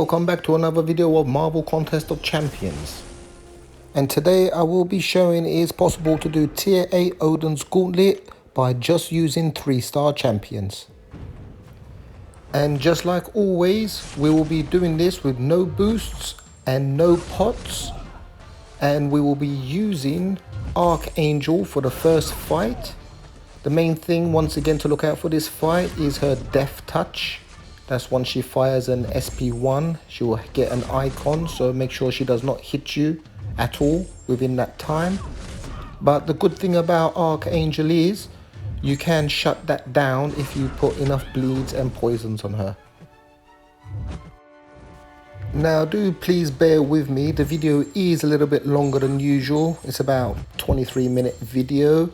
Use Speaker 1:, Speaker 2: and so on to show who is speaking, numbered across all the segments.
Speaker 1: welcome back to another video of Marvel Contest of Champions. And today I will be showing it is possible to do Tier 8 Odins Gauntlet by just using 3-star champions. And just like always, we will be doing this with no boosts and no pots. And we will be using Archangel for the first fight. The main thing once again to look out for this fight is her Death Touch. That's once she fires an SP1, she will get an icon, so make sure she does not hit you at all within that time. But the good thing about Archangel is you can shut that down if you put enough bleeds and poisons on her. Now do please bear with me, the video is a little bit longer than usual. It's about 23-minute video.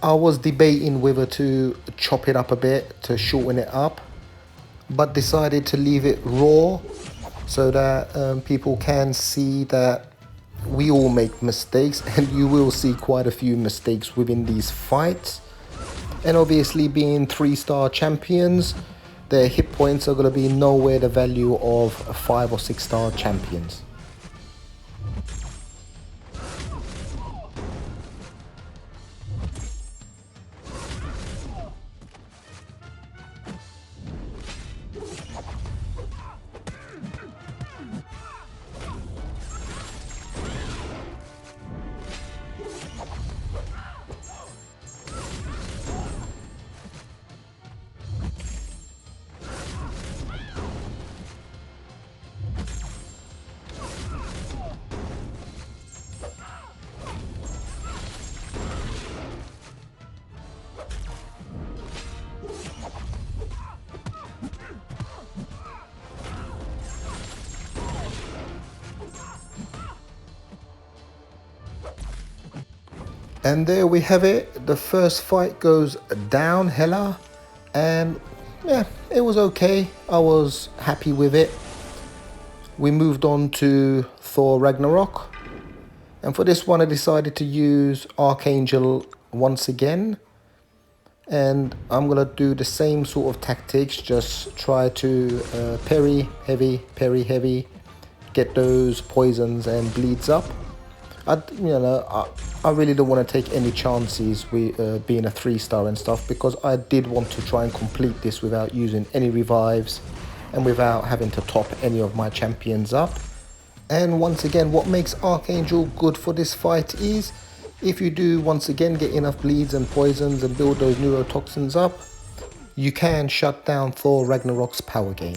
Speaker 1: I was debating whether to chop it up a bit to shorten it up, but decided to leave it raw so that people can see that we all make mistakes, and you will see quite a few mistakes within these fights. And obviously being 3-star champions, their hit points are going to be nowhere the value of 5 or 6-star champions. And there we have it. The first fight goes down, Hela, and yeah, it was okay. I was happy with it. We moved on to Thor Ragnarok, and for this one I decided to use Archangel once again, and I'm gonna do the same sort of tactics. Just try to parry heavy, get those poisons and bleeds up. I really don't want to take any chances with being a 3-star and stuff, because I did want to try and complete this without using any revives and without having to top any of my champions up. And once again, what makes Archangel good for this fight is if you do once again get enough bleeds and poisons and build those neurotoxins up, you can shut down Thor Ragnarok's power gain.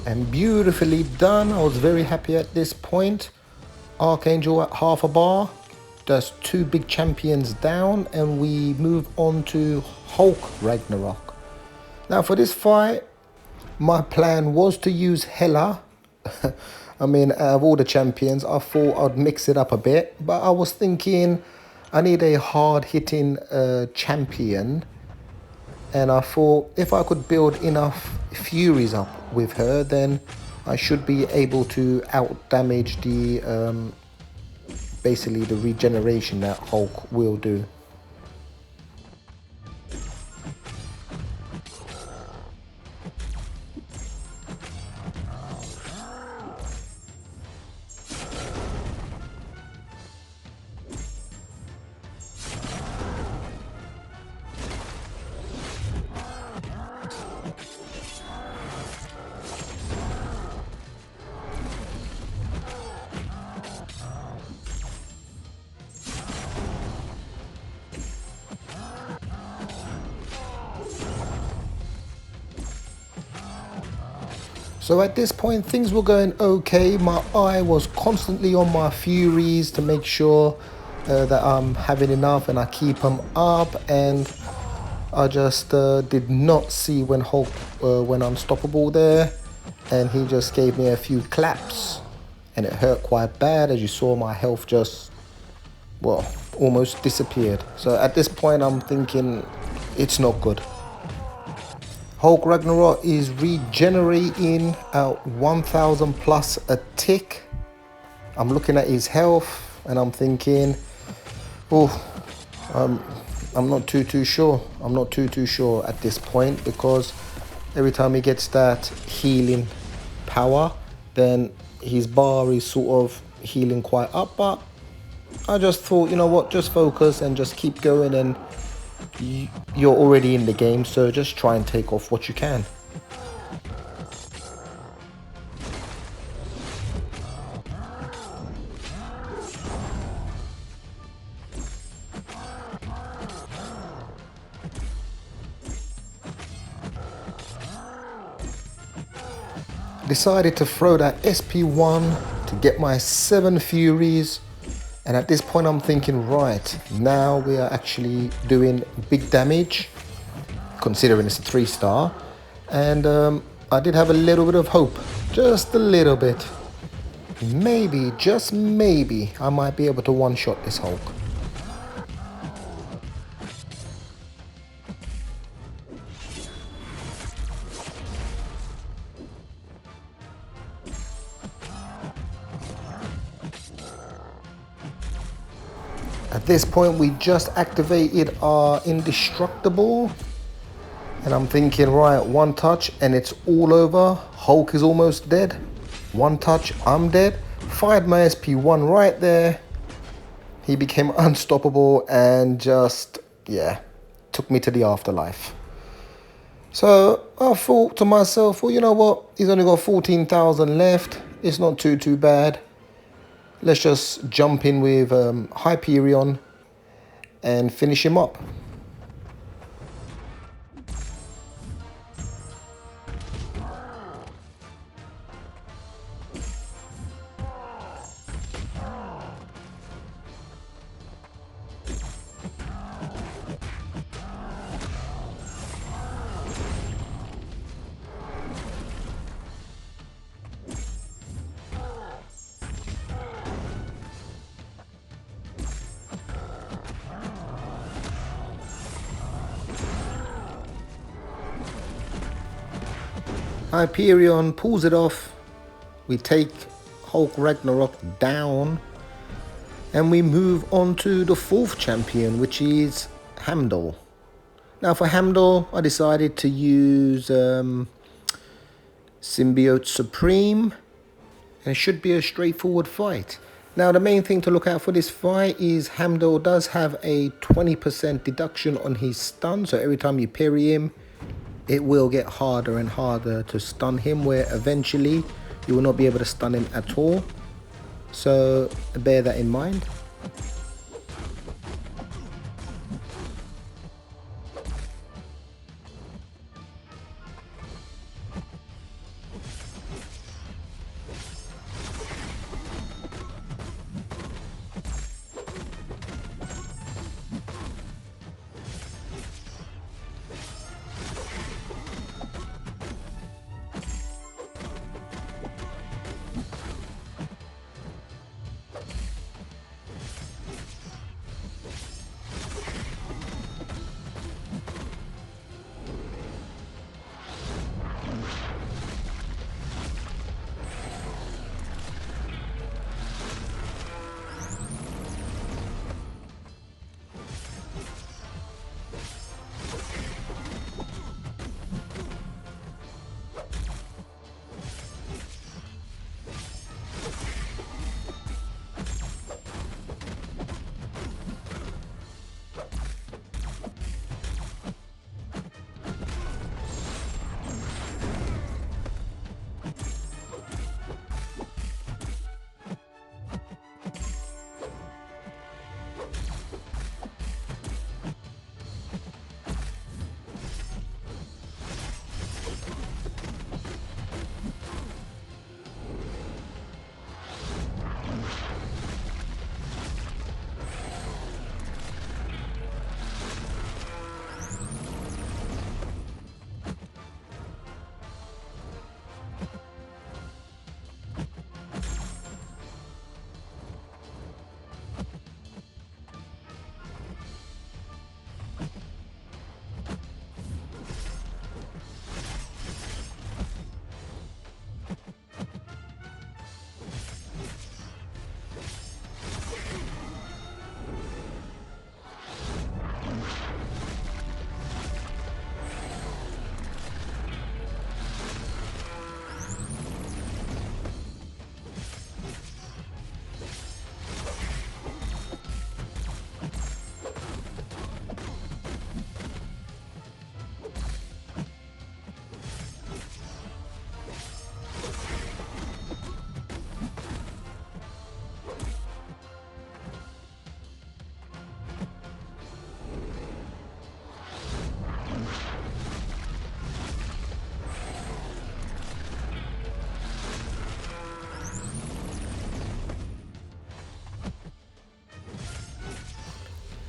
Speaker 1: And beautifully done. I was very happy at this point. Archangel at half a bar. That's 2 big champions down, and we move on to Hulk Ragnarok. Now for this fight, my plan was to use Hela. I mean, out of all the champions, I thought I'd mix it up a bit, but I was thinking I need a hard-hitting champion. And I thought if I could build enough Furies up with her, then I should be able to out-damage the, basically the regeneration that Hulk will do. So at this point things were going okay. My eye was constantly on my Furies to make sure that I'm having enough and I keep them up, and I just did not see when Hulk went unstoppable there, and he just gave me a few claps and it hurt quite bad. As you saw, my health just, well, almost disappeared. So at this point I'm thinking it's not good. Hulk Ragnarok is regenerating at 1000 plus a tick. I'm looking at his health and I'm thinking, oh, I'm not too sure. I'm not too sure at this point, because every time he gets that healing power, then his bar is sort of healing quite up. But I just thought, you know what, just focus and just keep going, and you're already in the game, so just try and take off what you can. Decided to throw that SP1 to get my 7 Furies, and at this point I'm thinking, right, now we are actually doing big damage considering it's a 3-star, and I did have a little bit of hope, just a little bit. Maybe, just maybe, I might be able to one-shot this Hulk. At this point, we just activated our indestructible, and I'm thinking, right, one touch and it's all over. Hulk is almost dead. One touch, I'm dead. Fired my SP1 right there. He became unstoppable and just, yeah, took me to the afterlife. So I thought to myself, well, you know what? He's only got 14,000 left. It's not too bad. Let's just jump in with Hyperion and finish him up. Hyperion pulls it off. We take Hulk Ragnarok down, and we move on to the 4th champion, which is Heimdall. Now for Heimdall, I decided to use Symbiote Supreme, and it should be a straightforward fight. Now the main thing to look out for this fight is Heimdall does have a 20% deduction on his stun, so every time you parry him, it will get harder and harder to stun him, where eventually you will not be able to stun him at all. So bear that in mind.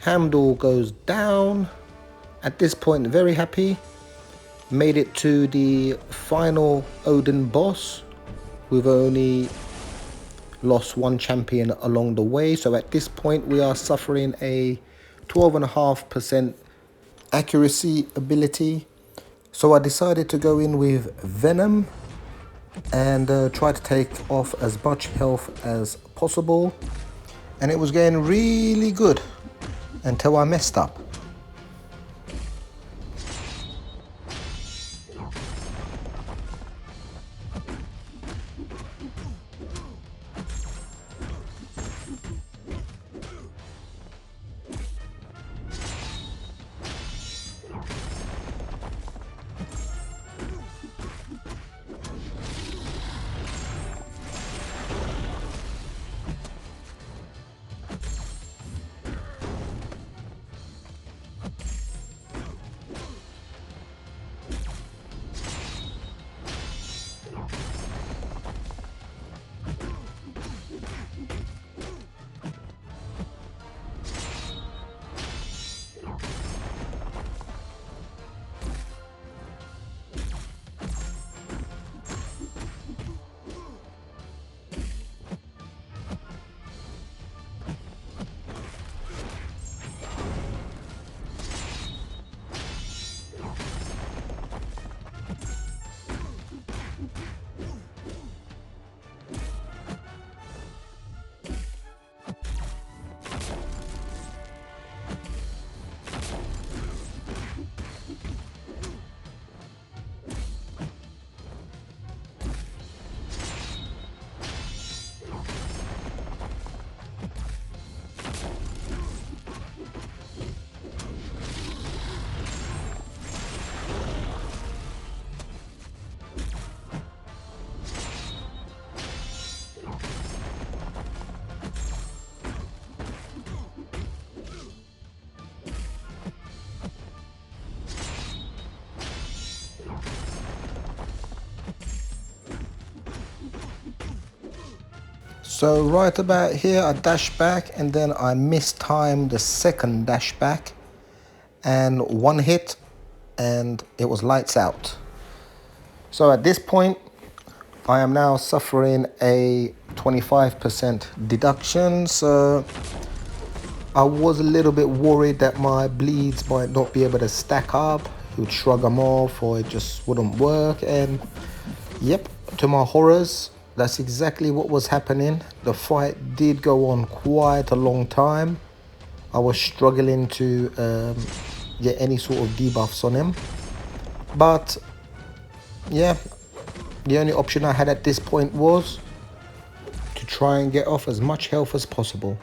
Speaker 1: Hamdall goes down. At this point, very happy. Made it to the final Odin boss. We've only lost one champion along the way. So at this point, we are suffering a 12.5% accuracy ability. So I decided to go in with Venom and try to take off as much health as possible. And it was getting really good until I messed up. So right about here, I dash back and then I mistimed the second dash back and one hit and it was lights out. So at this point, I am now suffering a 25% deduction. So I was a little bit worried that my bleeds might not be able to stack up. He would shrug them off or it just wouldn't work. And yep, to my horrors, that's exactly what was happening. The fight did go on quite a long time. I was struggling to get any sort of debuffs on him. But yeah, the only option I had at this point was to try and get off as much health as possible.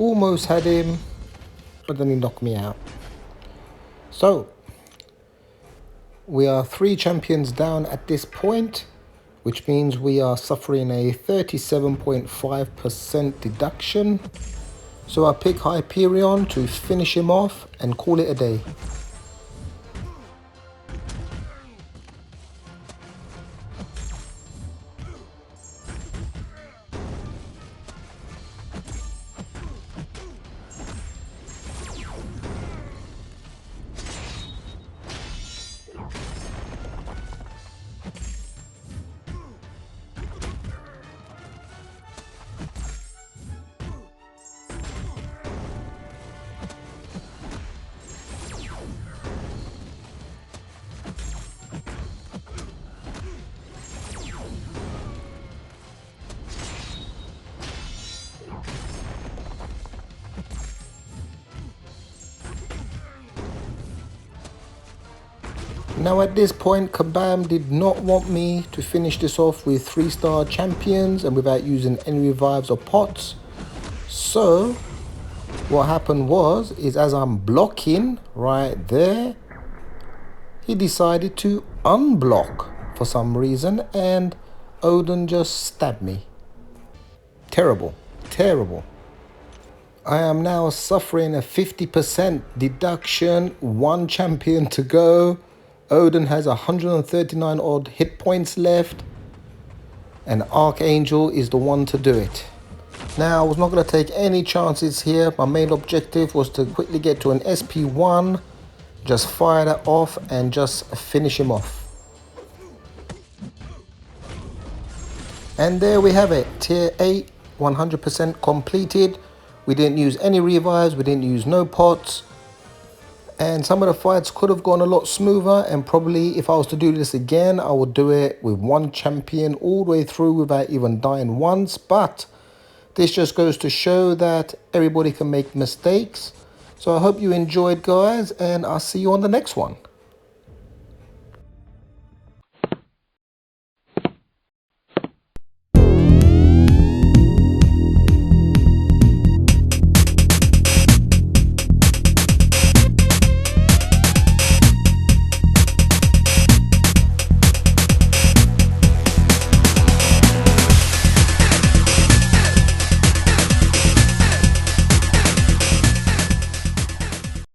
Speaker 1: almost had him, but then he knocked me out. So, we are 3 champions down at this point, which means we are suffering a 37.5% deduction. So I pick Hyperion to finish him off and call it a day. Now at this point, Kabam did not want me to finish this off with 3-star champions and without using any revives or pots. So what happened is as I'm blocking right there, he decided to unblock for some reason and Odin just stabbed me. Terrible, terrible. I am now suffering a 50% deduction, 1 champion to go. Odin has 139 odd hit points left, and Archangel is the one to do it. Now, I was not going to take any chances here. My main objective was to quickly get to an SP1, just fire that off and just finish him off. And there we have it, tier 8, 100% completed. We didn't use any revives, we didn't use no pots. And some of the fights could have gone a lot smoother, and probably if I was to do this again, I would do it with 1 champion all the way through without even dying once. But this just goes to show that everybody can make mistakes. So I hope you enjoyed, guys, and I'll see you on the next one.